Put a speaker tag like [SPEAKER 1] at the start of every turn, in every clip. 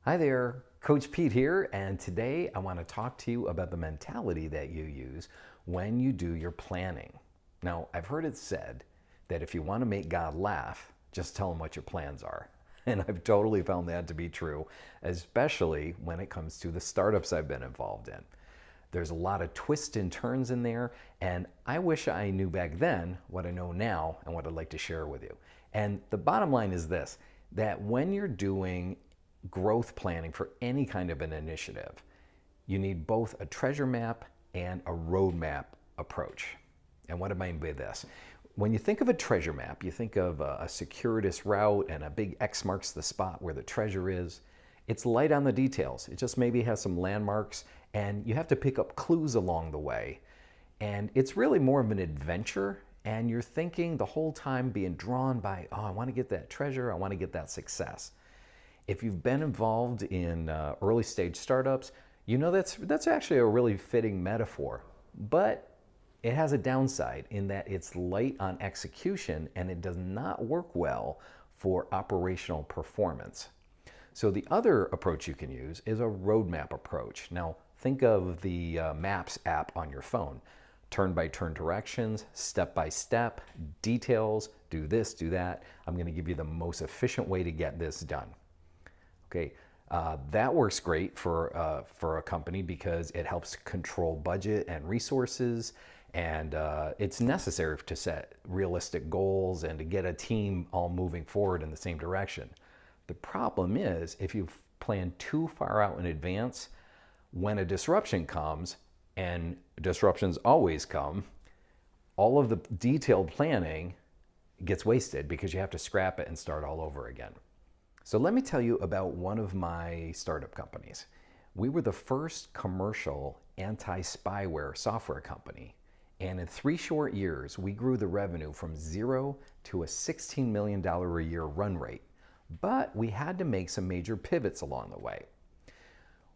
[SPEAKER 1] Hi there, Coach Pete here, and today I want to talk to you about the mentality that you use when you do your planning. Now, I've heard it said that if you want to make God laugh, just tell him what your plans are. And I've totally found that to be true, especially when it comes to the startups I've been involved in. There's a lot of twists and turns in there, and I wish I knew back then what I know now and what I'd like to share with you. And the bottom line is this, that when you're doing growth planning for any kind of an initiative, you need both a treasure map and a roadmap approach. And what do I mean by this? When you think of a treasure map, you think of a circuitous route and a big X marks the spot where the treasure is. It's light on the details. It just maybe has some landmarks and you have to pick up clues along the way. And it's really more of an adventure, and you're thinking the whole time being drawn by, oh, I want to get that treasure, I want to get that success. If you've been involved in early stage startups, you know that's actually a really fitting metaphor. But it has a downside in that it's light on execution and it does not work well for operational performance. So the other approach you can use is a roadmap approach. Now think of the Maps app on your phone. Turn-by-turn directions, step-by-step, details, do this, do that. I'm going to give you the most efficient way to get this done. Okay, that works great for a company because it helps control budget and resources, and it's necessary to set realistic goals and to get a team all moving forward in the same direction. The problem is if you plan too far out in advance, when a disruption comes, and disruptions always come, all of the detailed planning gets wasted because you have to scrap it and start all over again. So let me tell you about one of my startup companies. We were the first commercial anti-spyware software company. And in 3 short years, we grew the revenue from 0 to a $16 million a year run rate. But we had to make some major pivots along the way.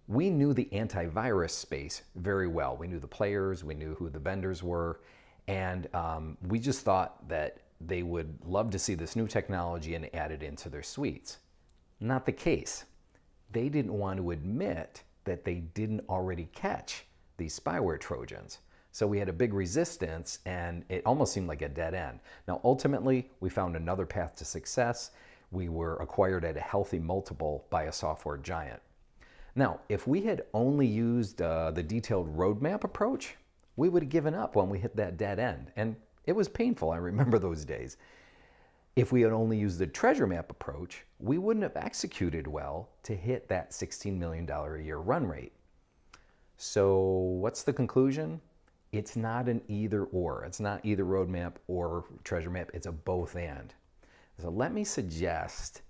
[SPEAKER 1] We knew the antivirus space very well. We knew the players, we knew who the vendors were, and we just thought that they would love to see this new technology and add it into their suites. Not the case. They didn't want to admit that they didn't already catch these spyware Trojans. So we had a big resistance and it almost seemed like a dead end. Now, ultimately, we found another path to success. We were acquired at a healthy multiple by a software giant. Now, if we had only used the detailed roadmap approach, we would have given up when we hit that dead end. And it was painful. I remember those days. If we had only used the treasure map approach, we wouldn't have executed well to hit that $16 million a year run rate. So what's the conclusion? It's not an either or. It's not either roadmap or treasure map. It's a both and. So let me suggest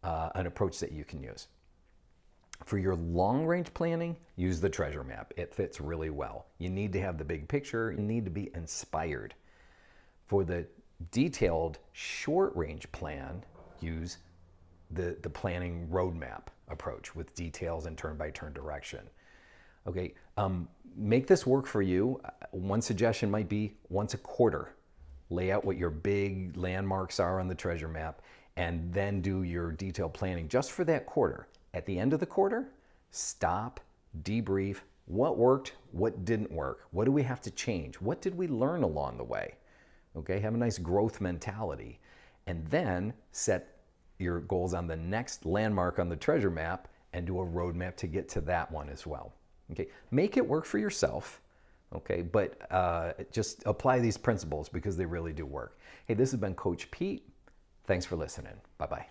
[SPEAKER 1] an approach that you can use. For your long-range planning, use the treasure map. It fits really well. You need to have the big picture. You need to be inspired. For the detailed short-range plan, use the planning roadmap approach with details and turn-by-turn direction. Okay, make this work for you. One suggestion might be once a quarter. Lay out what your big landmarks are on the treasure map and then do your detailed planning just for that quarter. At the end of the quarter, stop, debrief, what worked, what didn't work, what do we have to change, what did we learn along the way? Okay, have a nice growth mentality, and then set your goals on the next landmark on the treasure map and do a roadmap to get to that one as well. Okay, make it work for yourself, okay, but just apply these principles because they really do work. Hey, this has been Coach Pete. Thanks for listening. Bye-bye.